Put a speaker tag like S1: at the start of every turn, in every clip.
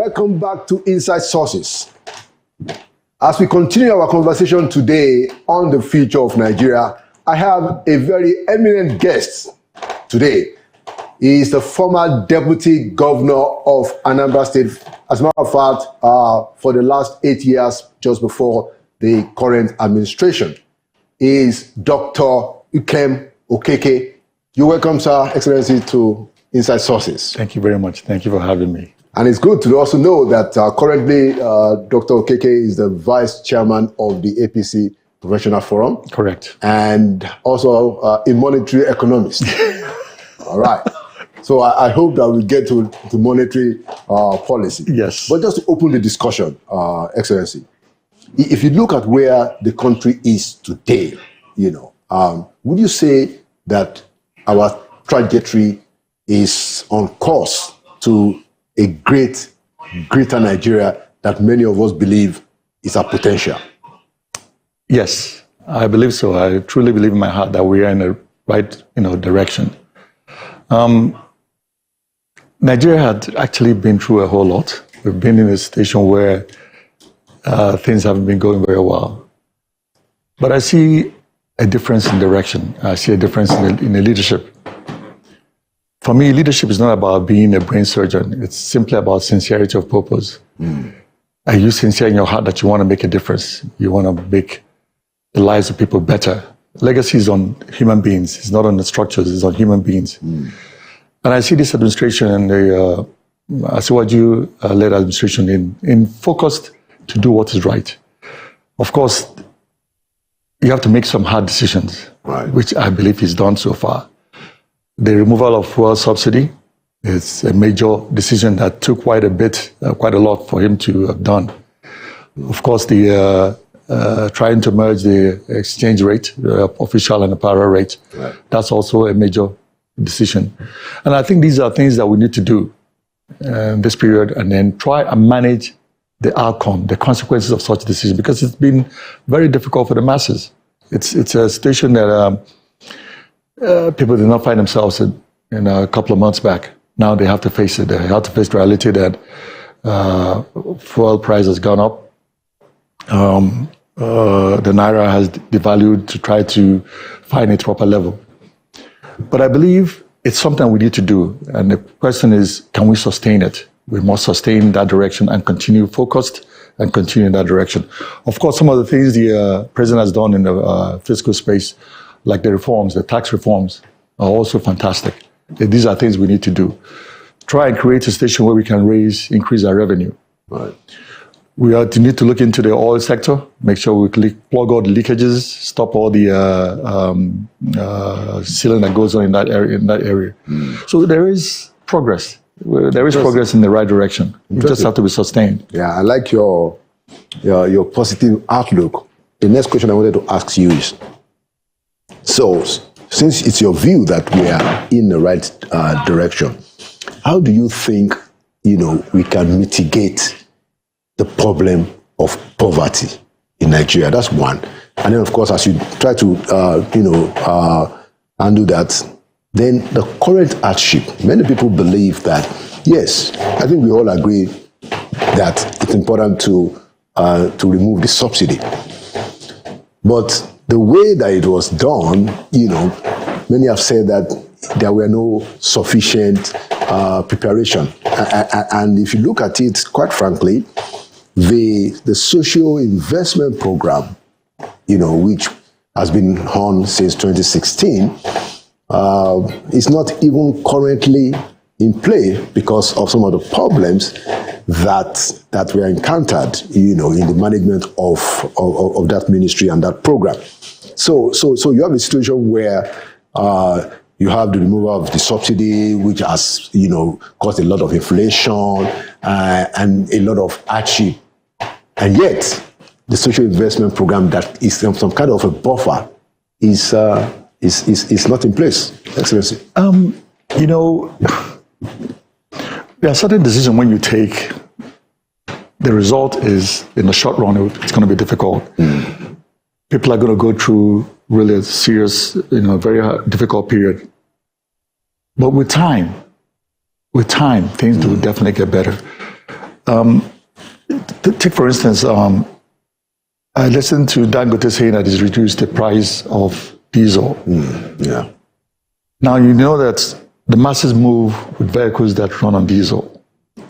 S1: welcome back to Inside Sources. As we continue our conversation today on the future of Nigeria, I have a very eminent guest today. He is the former Deputy Governor of Anambra State, as a matter of fact, for the last 8 years, just before the current administration. He is Dr. Ukem Okeke. You're welcome, Sir Excellency, to Inside Sources.
S2: Thank you very much. Thank you for having me.
S1: And it's good to also know that currently Dr. Okeke is the Vice Chairman of the APC Professional Forum.
S2: Correct.
S1: And also a monetary economist. All right. So I hope that we get to monetary policy.
S2: Yes.
S1: But just to open the discussion, Excellency, if you look at where the country is today, would you say that our trajectory is on course to a greater Nigeria that many of us believe is our potential?
S2: Yes, I believe so. I truly believe in my heart that we are in the right, direction. Nigeria had actually been through a whole lot. We've been in a situation where things haven't been going very well. But I see a difference in direction. I see a difference in the leadership. For me, leadership is not about being a brain surgeon. It's simply about sincerity of purpose. Are you sincere in your heart that you want to make a difference? You want to make the lives of people better? Legacy is on human beings. It's not on the structures. It's on human beings. And I see this administration and the Asiwaju-led administration in focused to do what is right. Of course, you have to make some hard decisions,
S1: right,
S2: which I believe is done so far. The removal of fuel subsidy is a major decision that took quite a lot for him to have done. Of course, the trying to merge the exchange rate, the official and the parallel rate,
S1: right,
S2: that's also a major decision. And I think these are things that we need to do in this period, and then try and manage the outcome, the consequences of such decisions, because it's been very difficult for the masses. It's a situation that people did not find themselves in a couple of months back. Now they have to face it. They have to face the reality that fuel price has gone up. The Naira has devalued to try to find its proper level. But I believe it's something we need to do. And the question is, can we sustain it? We must sustain that direction and continue focused and continue in that direction. Of course, some of the things the president has done in the fiscal space, like the reforms, the tax reforms, are also fantastic. These are things we need to do. Try and create a station where we can increase our revenue.
S1: Right.
S2: We need to look into the oil sector, make sure we plug all the leakages, stop all the sealing that goes on in that area. So there is progress. There is progress in the right direction. We just have to be sustained.
S1: Yeah, I like your positive outlook. The next question I wanted to ask you is, so since it's your view that we are in the right direction, how do you think, we can mitigate the problem of poverty in Nigeria? That's one. And then, of course, as you try to, undo that, then the current hardship. Many people believe that, yes, I think we all agree that it's important to remove the subsidy. But the way that it was done, many have said that there were no sufficient preparation. And if you look at it, quite frankly, the social investment program, which has been on since 2016, is not even currently in play because of some of the problems that were encountered, in the management of that ministry and that program. So you have a situation where you have the removal of the subsidy, which has, caused a lot of inflation and a lot of hardship. And yet, the social investment program that is some kind of a buffer is not in place, Excellency.
S2: There are certain decisions when you take, the result is, in the short run, it's going to be difficult. People are going to go through really a serious, very difficult period. But with time, things will definitely get better. Take for instance, I listened to Dangote saying that he's reduced the price of diesel.
S1: Yeah.
S2: Now, you know that the masses move with vehicles that run on diesel.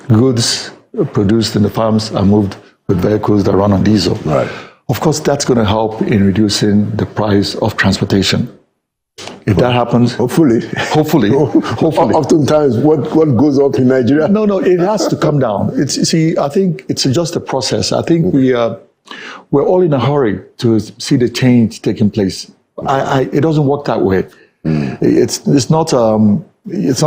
S2: Goods produced in the farms are moved with vehicles that run on diesel.
S1: Right.
S2: Of course, that's going to help in reducing the price of transportation. If that happens,
S1: Hopefully.
S2: hopefully.
S1: Oftentimes, what goes up in Nigeria?
S2: No, it has to come down. I think it's just a process. I think we're all in a hurry to see the change taking place. It doesn't work that way. It's not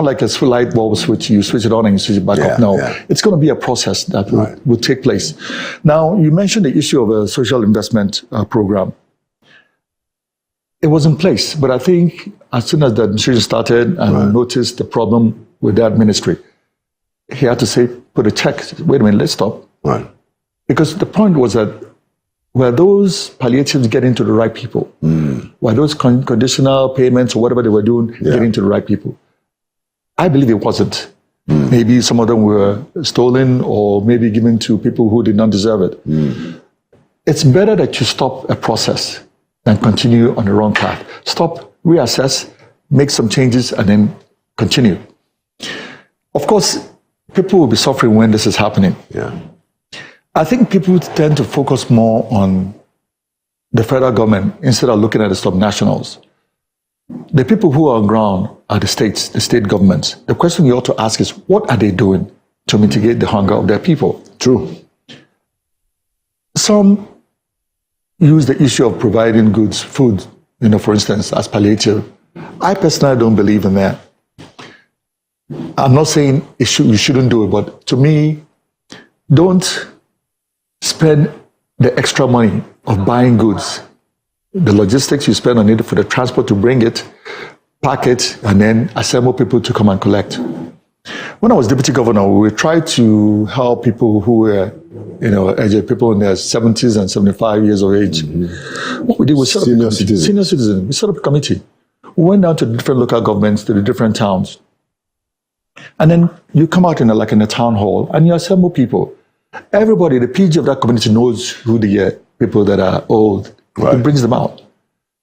S2: like a light bulb switch. You switch it on and you switch it back off. No, it's going to be a process that will take place. Now, you mentioned the issue of a social investment program. It was in place, but I think as soon as the administration started and noticed the problem with that ministry, he had to say, put a check. Wait a minute, let's stop.
S1: Right.
S2: Because the point was that were those palliatives getting to the right people? Were those conditional payments or whatever they were doing getting to the right people? I believe it wasn't. Maybe some of them were stolen or maybe given to people who did not deserve it. It's better that you stop a process than continue on the wrong path. Stop, reassess, make some changes, and then continue. Of course, people will be suffering when this is happening.
S1: Yeah.
S2: I think people tend to focus more on the federal government instead of looking at the sub-nationals. The people who are on ground are the states, the state governments. The question you ought to ask is, what are they doing to mitigate the hunger of their people?
S1: True.
S2: Some use the issue of providing goods, food, for instance, as palliative. I personally don't believe in that. I'm not saying you shouldn't do it, but to me, don't spend the extra money of buying goods. The logistics you spend on it for the transport to bring it, pack it, and then assemble people to come and collect. When I was deputy governor, we tried to help people who were, people in their 70s and 75 years of age. What we did was set up
S1: Senior citizens.
S2: We set up a committee. We went down to the different local governments, to the different towns. And then you come out in a town hall and you assemble people. Everybody, the PG of that community knows who the people that are old.
S1: Right.
S2: It brings them out.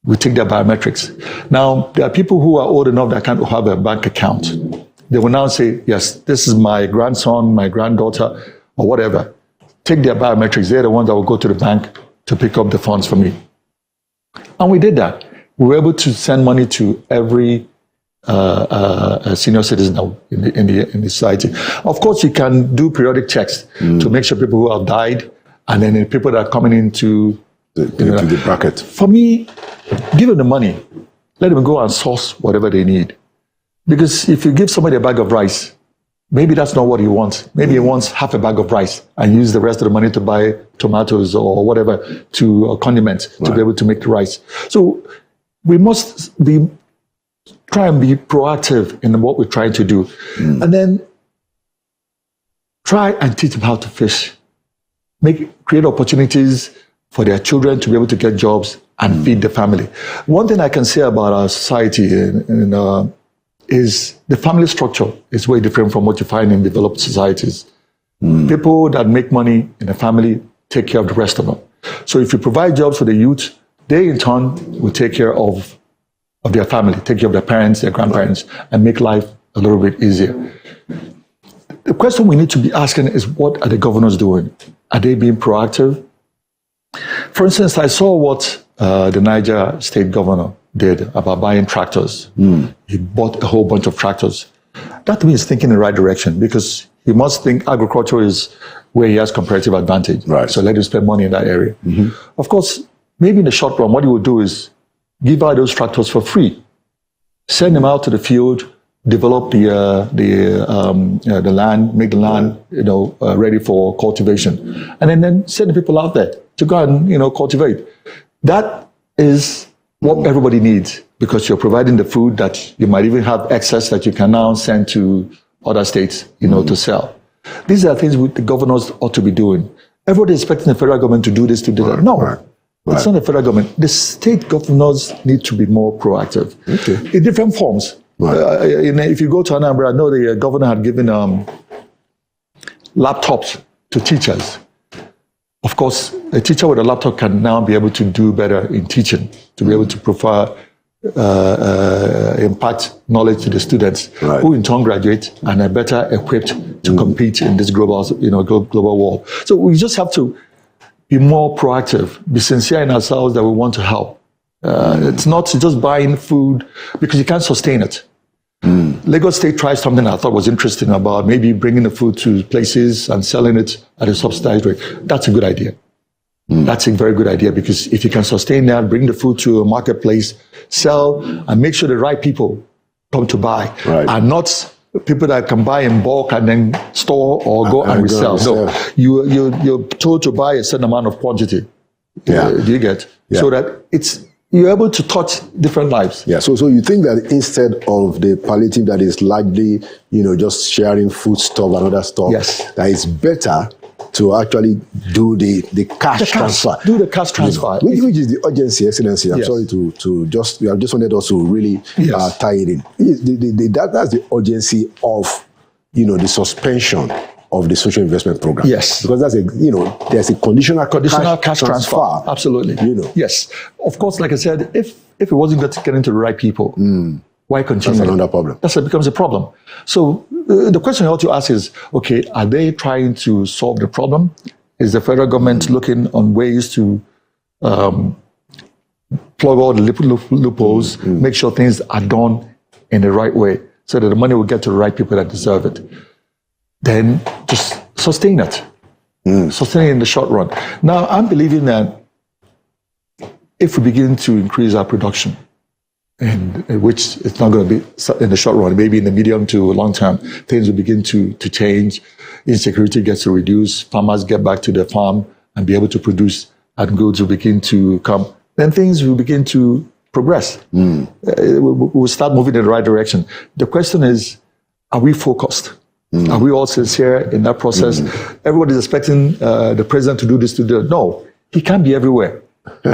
S2: We take their biometrics. Now, there are people who are old enough that can't have a bank account. They will now say, yes, this is my grandson, my granddaughter, or whatever. Take their biometrics. They're the ones that will go to the bank to pick up the funds for me. And we did that. We were able to send money to every senior citizen in the society. Of course, you can do periodic checks to make sure people who have died, and then the people that are coming into
S1: the bracket.
S2: For me, give them the money. Let them go and source whatever they need. Because if you give somebody a bag of rice, maybe that's not what he wants. Maybe he wants half a bag of rice and use the rest of the money to buy tomatoes or whatever, condiments to be able to make the rice. So we must try and be proactive in what we're trying to do. And then try and teach them how to fish. Create opportunities for their children to be able to get jobs and feed the family. One thing I can say about our society is the family structure is way different from what you find in developed societies. People that make money in a family take care of the rest of them. So if you provide jobs for the youth, they in turn will take care of their family, take care of their parents, their grandparents, and make life a little bit easier. The question we need to be asking is, what are the governors doing? Are they being proactive? For instance, I saw what the Niger state governor did about buying tractors. He bought a whole bunch of tractors. That to me is thinking in the right direction, because he must think agriculture is where he has comparative advantage.
S1: Right.
S2: So let him spend money in that area. Of course, maybe in the short run, what he would do is give out those tractors for free. Send them out to the field, develop the land, make the land ready for cultivation, and then send the people out there to go and cultivate. That is what everybody needs, because you're providing the food that you might even have excess that you can now send to other states, to sell. These are things the governors ought to be doing. Everybody is expecting the federal government to do this, to do that. No. It's not the federal government. The state governors need to be more proactive in different forms. If you go to Anambra, I know the governor had given laptops to teachers. Of course, a teacher with a laptop can now be able to do better in teaching, to be able to provide, impact knowledge to the students,
S1: right,
S2: who in turn graduate and are better equipped to compete in this global, global world. So we just have to be more proactive, be sincere in ourselves that we want to help. It's not just buying food because you can't sustain it. Lagos State tried something I thought was interesting about maybe bringing the food to places and selling it at a subsidized rate. That's a good idea. That's a very good idea, because if you can sustain that, bring the food to a marketplace, sell, and make sure the right people come to buy, and not people that can buy in bulk and then store or go and resell. No, you're told to buy a certain amount of quantity. Do you get? So that you're able to touch different lives.
S1: So you think that instead of the palliative that is largely, just sharing food stuff and other stuff, that it's better to actually do the cash transfer.
S2: Do the cash transfer.
S1: Which is the urgency, Excellency. I'm sorry to just wanted us to really tie it in. That's the urgency of, the suspension of the social investment program.
S2: Yes.
S1: Because that's there's a conditional cash transfer.
S2: Absolutely. Yes. Of course, like I said, if it wasn't getting to the right people, why continue?
S1: That's another problem.
S2: That becomes a problem. So the question you ought to ask is, okay, are they trying to solve the problem? Is the federal government looking on ways to plug all the loopholes, make sure things are done in the right way so that the money will get to the right people that deserve it? Then just sustain it. Sustain it in the short run. Now, I'm believing that if we begin to increase our production, and which it's not going to be in the short run, maybe in the medium to long term, things will begin to change. Insecurity gets to reduce. Farmers get back to their farm and be able to produce, and goods will begin to come. Then things will begin to progress. We'll start moving in the right direction. The question is, are we focused? Are we all sincere in that process? Everybody's expecting the president to do this, to do that. No, he can't be everywhere.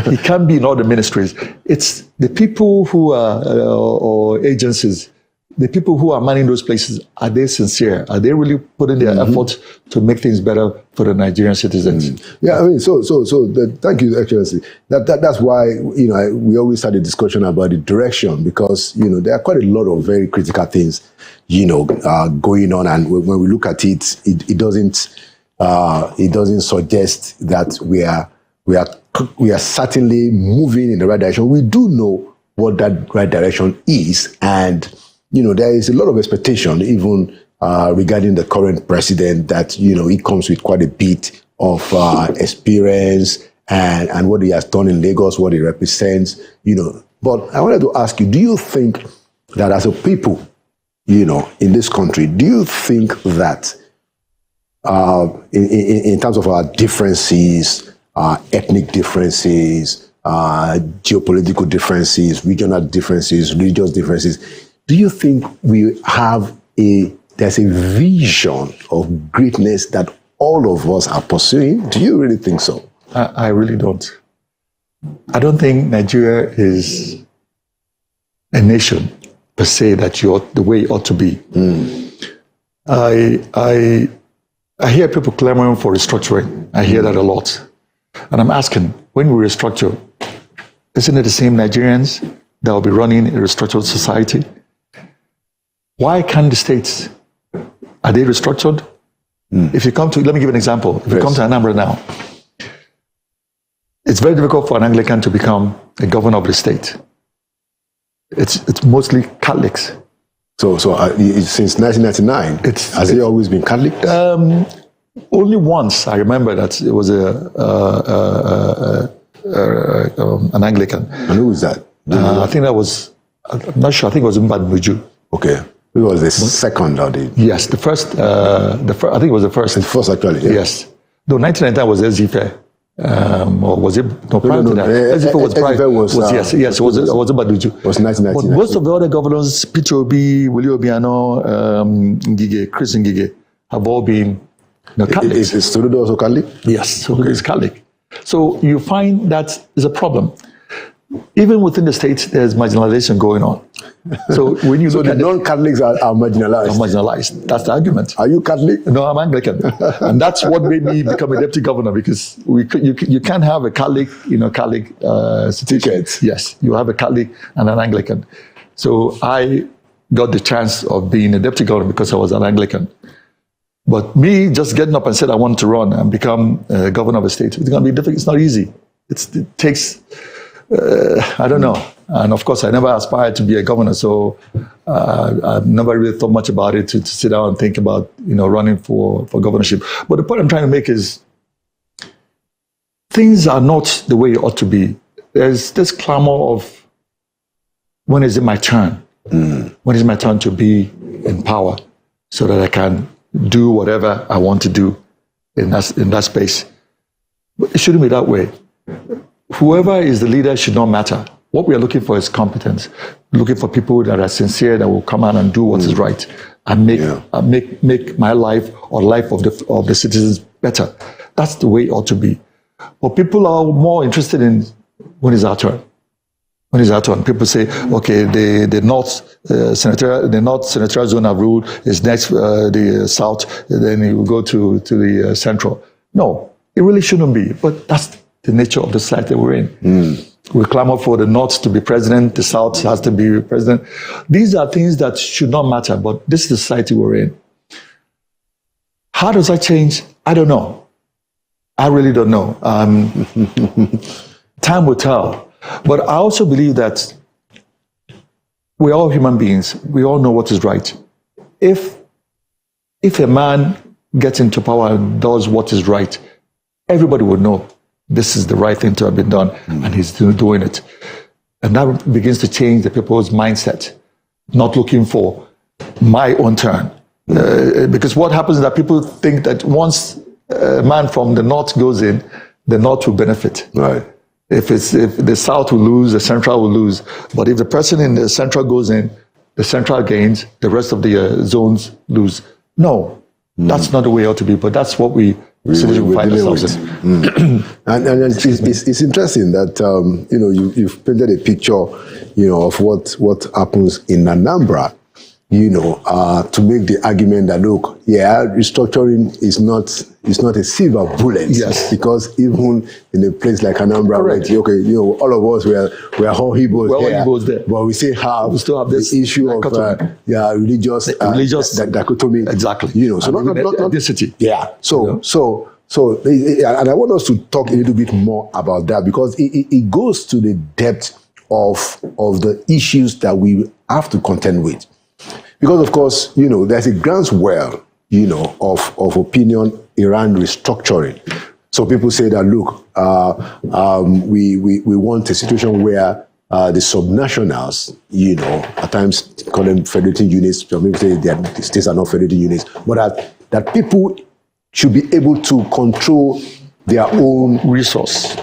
S2: He can't be in all the ministries. It's the people who are, or agencies, the people who are manning those places, are they sincere? Are they really putting their effort to make things better for the Nigerian citizens?
S1: Thank you, Excellency. That's why, we always had a discussion about the direction, because, there are quite a lot of very critical things, going on. And when we look at it, it doesn't suggest that we are certainly moving in the right direction. We do know what that right direction is, and there is a lot of expectation, even regarding the current president, that he comes with quite a bit of experience and what he has done in Lagos, what he represents. But I wanted to ask you: do you think that as a people, in this country, do you think that in terms of our differences, ethnic differences, geopolitical differences, regional differences, religious differences, do you think there's a vision of greatness that all of us are pursuing? Do you really think so?
S2: I really don't. I don't think Nigeria is a nation per se that the way it ought to be. I hear people clamoring for restructuring. I hear that a lot. And I'm asking, when we restructure, isn't it the same Nigerians that will be running a restructured society? Why can't the states, are they restructured? If you come to, let me give an example. If you come to Anambra now, it's very difficult for an Anglican to become a governor of the state. It's mostly Catholics.
S1: So since 1999, has it always been Catholic?
S2: Only once I remember that it was an Anglican.
S1: And who was that?
S2: I think that was, I'm not sure, I think it was Mbadmuju.
S1: Okay. Who was the second or the?
S2: Yes, the first, I think it was the first.
S1: The first, actually, yeah.
S2: Yes. No, 1999 was Ezife. Or was it? No, prior to that. Ezife was prior. Yes, it was Mbadmuju. It was 1999. But most of the other governors, Peter Obi, Willie Obiano, Ngige, Chris Ngige, have all been Catholics.
S1: Is Soludo also Catholic?
S2: Yes, so he's Catholic. So you find that is a problem. even within the state, there's marginalization going on. So when you look
S1: the
S2: at
S1: non-Catholics are marginalized.
S2: marginalized, that's the argument.
S1: Are you Catholic?
S2: No, I'm Anglican, and that's what made me become a deputy governor, because you can't have a Catholic, certificate. Yes, you have a Catholic and an Anglican. So I got the chance of being a deputy governor because I was an Anglican. But me just getting up and said I wanted to run and become governor of a state, it's going to be difficult. It's not easy. It takes, I don't know. And of course, I never aspired to be a governor, so I've never really thought much about it to sit down and think about, running for governorship. But the point I'm trying to make is things are not the way it ought to be. There's this clamor of, when is it my turn? When is it my turn to be in power so that I can do whatever I want to do in that space? But it shouldn't be that way. Whoever is the leader should not matter. What we are looking for is competence. Looking for people that are sincere, that will come out and do what is right and make my life or life of the citizens better. That's the way it ought to be. But people are more interested in, when is our turn? When is our turn? People say, okay, the north senatorial zone have ruled, is next the south, then you will go to the central. No, it really shouldn't be. But that's the nature of the society we're in. We clamor for the north to be president, the south has to be president. These are things that should not matter, but this is the society we're in. How does that change? I don't know. I really don't know. Time will tell. But I also believe that we're all human beings. We all know what is right. If a man gets into power and does what is right, everybody would know this is the right thing to have been done, and he's doing it. And that begins to change the people's mindset, not looking for my own turn. Because what happens is that people think that once a man from the north goes in, the north will benefit.
S1: Right.
S2: If the south will lose, the central will lose. But if the person in the central goes in, the central gains, the rest of the zones lose. No, that's not the way it ought to be. But that's what we find ourselves in.
S1: And it's interesting that you've painted a picture of what happens in Anambra. To make the argument that, look, restructuring is not a silver bullet.
S2: Yes.
S1: Because even in a place like Anambra, all of us we are all Igbos there, but we still have this issue of religious dichotomy.
S2: Exactly.
S1: So not
S2: ethnicity.
S1: Yeah. So, and I want us to talk a little bit more about that, because it goes to the depth of the issues that we have to contend with. Because, of course, there's a groundswell, of opinion around restructuring. So people say that, look, we want a situation where the subnationals, at times call them federating units, some people say the states are not federating units, but that people should be able to control their own resources,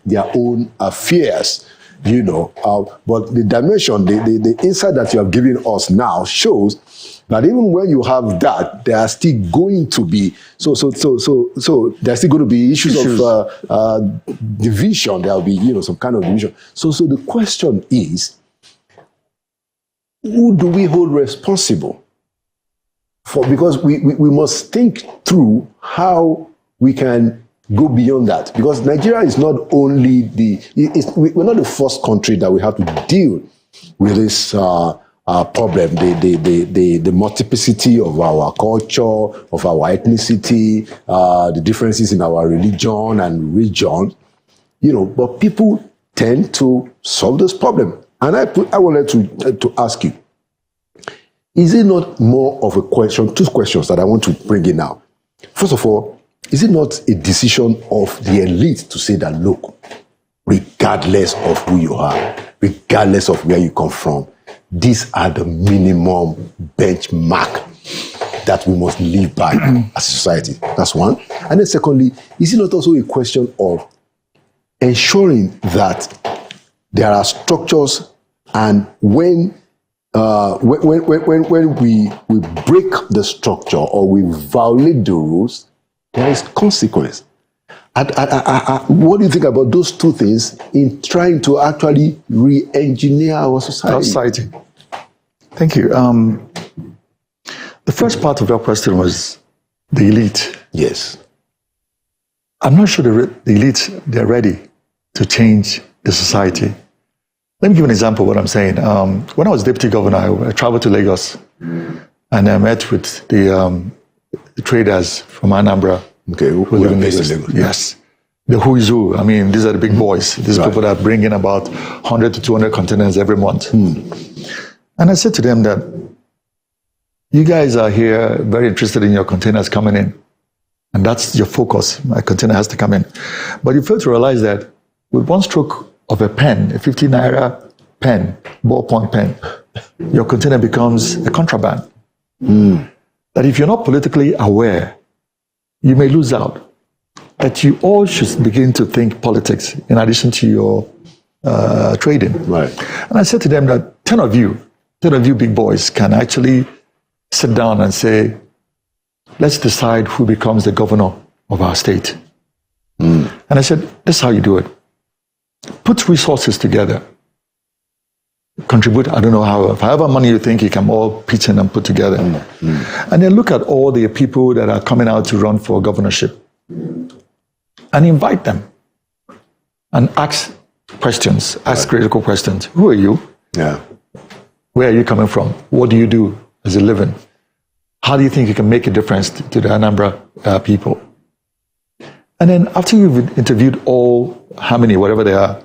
S1: their own affairs. But the dimension, the insight that you have given us now shows that even when you have that, there are still going to be there are still going to be issues. Of division. There will be some kind of division. So the question is, who do we hold responsible for? Because we must think through how we can go beyond that, because Nigeria is not only we're not the first country that we have to deal with this problem, the multiplicity of our culture, of our ethnicity, the differences in our religion and region, but people tend to solve this problem. And I wanted to ask you, is it not more of a question, two questions that I want to bring in now. First of all, is it not a decision of the elite to say that, look, regardless of who you are, regardless of where you come from, these are the minimum benchmark that we must live by as a society? That's one. And then secondly, is it not also a question of ensuring that there are structures, and when we break the structure or we violate the rules, there is consequence. What do you think about those two things in trying to actually re-engineer our society?
S2: Thank you. The first part of your question was the elite.
S1: Yes.
S2: I'm not sure the elite, they're ready to change the society. Let me give an example of what I'm saying. When I was deputy governor, I traveled to Lagos and I met with the traders from Anambra.
S1: Okay, who live in Lagos.
S2: Yes. The who is who. I mean, these are the big boys. These people that bring in about 100 to 200 containers every month. And I said to them that you guys are here very interested in your containers coming in. And that's your focus. My container has to come in. But you fail to realize that with one stroke of a pen, a 50 naira pen, ballpoint pen, your container becomes a contraband. That if you're not politically aware, you may lose out. That you all should begin to think politics in addition to your trading.
S1: Right.
S2: And I said to them that 10 of you big boys can actually sit down and say, let's decide who becomes the governor of our state. And I said, this is how you do it. Put resources together. Contribute, I don't know how, however money you think you can all pitch in and put together. And then look at all the people that are coming out to run for governorship and invite them and ask questions, ask critical questions. Who are you?
S1: Yeah.
S2: Where are you coming from? What do you do as a living? How do you think you can make a difference to the Anambra people? And then after you've interviewed all, how many, whatever they are,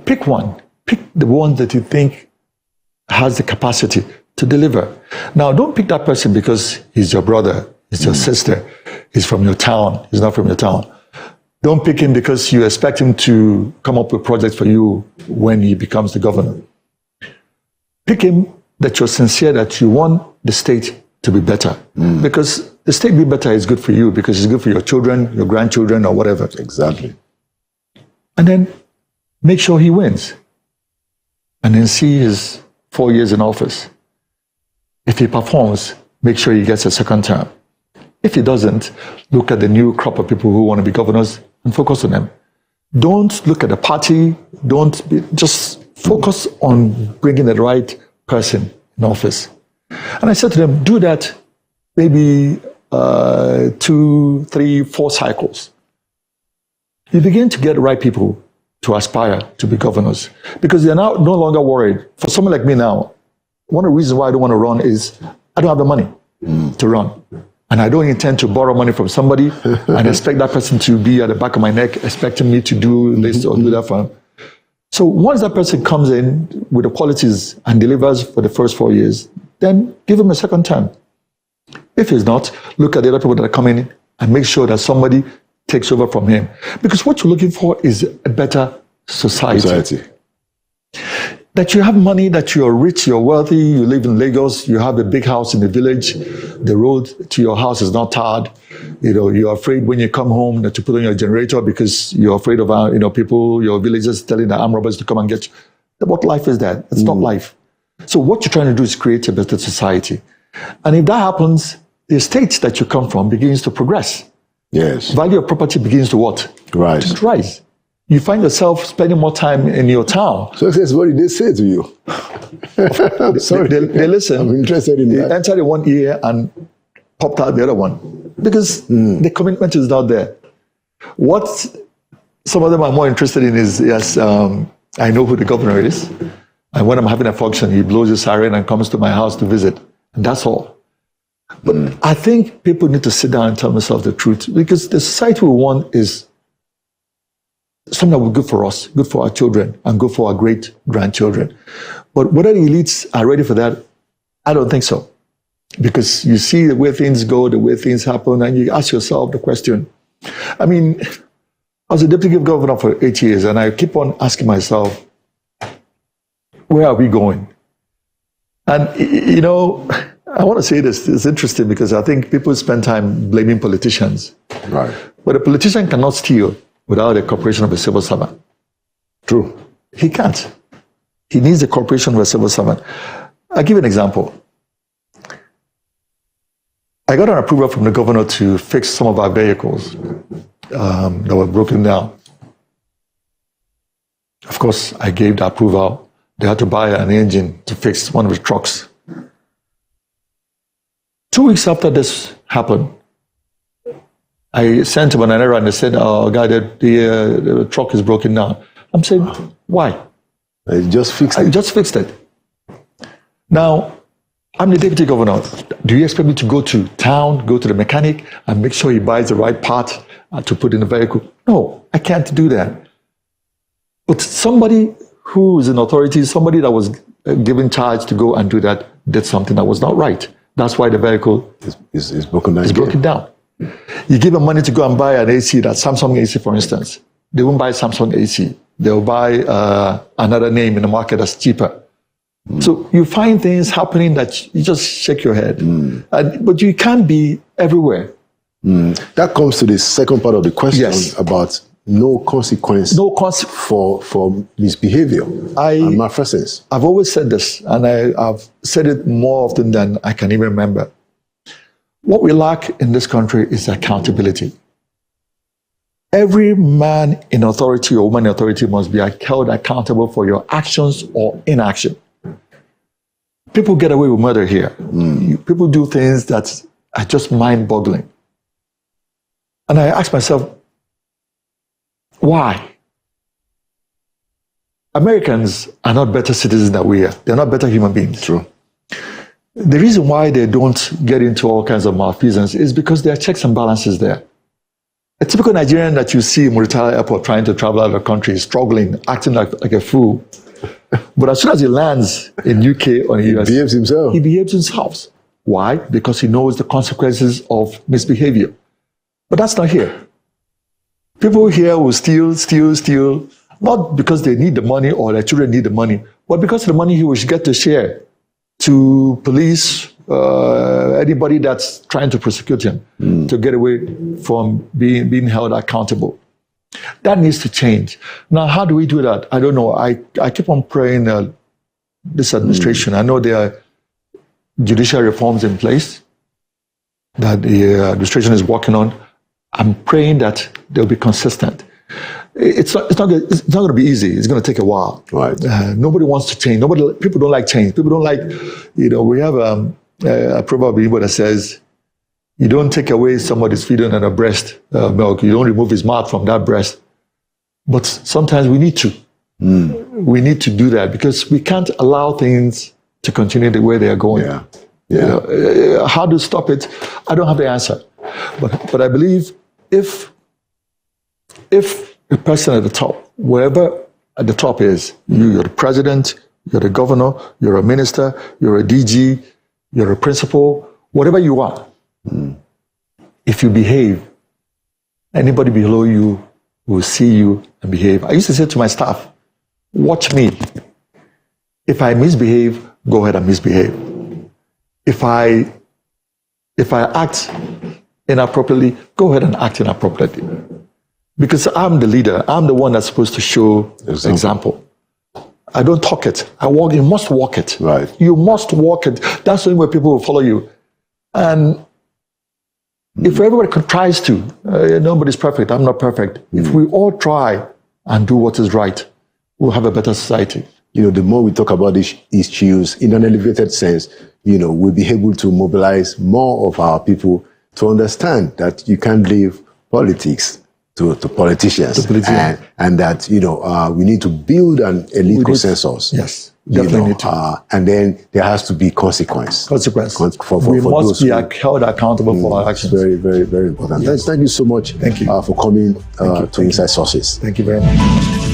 S2: pick one. Pick the one that you think has the capacity to deliver. Now, don't pick that person because he's your brother, he's your sister, he's from your town, he's not from your town. Don't pick him because you expect him to come up with projects for you when he becomes the governor. Pick him that you're sincere, that you want the state to be better. Because the state being better is good for you, because it's good for your children, your grandchildren, or whatever.
S1: Exactly.
S2: And then make sure he wins. And then see his 4 years in office. If he performs, make sure he gets a second term. If he doesn't, look at the new crop of people who want to be governors and focus on them. Don't look at the party. Just focus on bringing the right person in office. And I said to them, do that maybe 2, 3, 4 cycles. You begin to get the right people to aspire to be governors, because they're now no longer worried. For someone like me now, one of the reasons why I don't want to run is I don't have the money to run. And I don't intend to borrow money from somebody and expect that person to be at the back of my neck, expecting me to do this or do that for him. So once that person comes in with the qualities and delivers for the first 4 years, then give him a second term. If he's not, look at the other people that are coming in and make sure that somebody takes over from him. Because what you're looking for is a better society. That you have money, that you're rich, you're wealthy, you live in Lagos, you have a big house in the village, the road to your house is not tarred. You're afraid when you come home that you put on your generator because you're afraid of people, your villagers telling the armed robbers to come and get you. What life is that? It's not life. So what you're trying to do is create a better society. And if that happens, the state that you come from begins to progress.
S1: Yes.
S2: Value of property begins to what?
S1: Rise.
S2: To rise. You find yourself spending more time in your town.
S1: So that's what did they say to you? Sorry.
S2: They listen.
S1: I'm interested in that.
S2: They entered in one ear and popped out the other one. Because the commitment is not there. What some of them are more interested in is, yes, I know who the governor is. And when I'm having a function, he blows his siren and comes to my house to visit. And that's all. But I think people need to sit down and tell themselves the truth, because the society we want is something that will be good for us, good for our children, and good for our great-grandchildren. But whether the elites are ready for that, I don't think so. Because you see the way things go, the way things happen, and you ask yourself the question. I mean, I was a deputy governor for 8 years, and I keep on asking myself, where are we going? And, I want to say this, it's interesting because I think people spend time blaming politicians.
S1: Right.
S2: But a politician cannot steal without the cooperation of a civil servant.
S1: True.
S2: He can't. He needs the cooperation of a civil servant. I'll give you an example. I got an approval from the governor to fix some of our vehicles. that were broken down. Of course, I gave the approval. They had to buy an engine to fix one of the trucks. 2 weeks after this happened, I sent him an error and they said, "Oh, guy, the truck is broken down." I'm saying, why?
S1: I just fixed
S2: I
S1: it.
S2: just fixed it. Now, I'm the deputy governor. Do you expect me to go to town, go to the mechanic, and make sure he buys the right part to put in the vehicle? No, I can't do that. But somebody who is in authority, somebody that was given charge to go and do that, did something that was not right. That's why the vehicle
S1: It's broken down.
S2: is broken down. You give them money to go and buy an AC, that Samsung AC, for instance. They won't buy Samsung AC. They'll buy another name in the market that's cheaper. So you find things happening that you just shake your head. But you can't be everywhere.
S1: That comes to the second part of the question about no consequence for misbehavior and malfeasance.
S2: I've always said this, and I've said it more often than I can even remember. What we lack in this country is accountability. Every man in authority or woman in authority must be held accountable for your actions or inaction. People get away with murder here. People do things that are just mind-boggling. And I ask myself, why? Americans are not better citizens than we are. They're not better human beings.
S1: True.
S2: The reason why they don't get into all kinds of malfeasance is because there are checks and balances there. A typical Nigerian that you see in Murtala Airport trying to travel out of the country, struggling, acting like a fool. But as soon as he lands in UK or in the US,
S1: He behaves himself.
S2: he behaves himself. Why? Because he knows the consequences of misbehavior. But that's not here. People here will steal, not because they need the money or their children need the money, but because of the money he will get to share to police, anybody that's trying to prosecute him, to get away from being held accountable. That needs to change. Now, how do we do that? I don't know. I keep on praying this administration. I know there are judicial reforms in place that the administration is working on. I'm praying that they'll be consistent. It's not going to be easy. It's going to take a while.
S1: Right.
S2: Nobody wants to change. People don't like change. People don't like, we have a proverb in Igbo that says, you don't take away somebody's feeding on a breast milk. You don't remove his mouth from that breast. But sometimes we need to. We need to do that because we can't allow things to continue the way they are going.
S1: Yeah.
S2: How to stop it? I don't have the answer. But I believe if the person at the top, wherever at the top is, you're the president, you're the governor, you're a minister, you're a DG, you're a principal, whatever you are, if you behave, anybody below you will see you and behave. I used to say to my staff, watch me. If I misbehave, go ahead and misbehave. If I act inappropriately, go ahead and act inappropriately. Because I'm the leader. I'm the one that's supposed to show example. I don't talk it. I walk. You must walk it.
S1: Right.
S2: You must walk it. That's the only way people will follow you. And if everybody tries to, nobody's perfect. I'm not perfect. If we all try and do what is right, we'll have a better society.
S1: The more we talk about these issues in an elevated sense, we'll be able to mobilize more of our people to understand that you can't leave politics to politicians, and that we need to build an elite consensus.
S2: Yes, definitely need to.
S1: And then there has to be consequence.
S2: We must be held accountable for our actions.
S1: Very, very, very important. Yes. Thank you so much.
S2: Thank you
S1: for coming to Inside Sources.
S2: Thank you very much.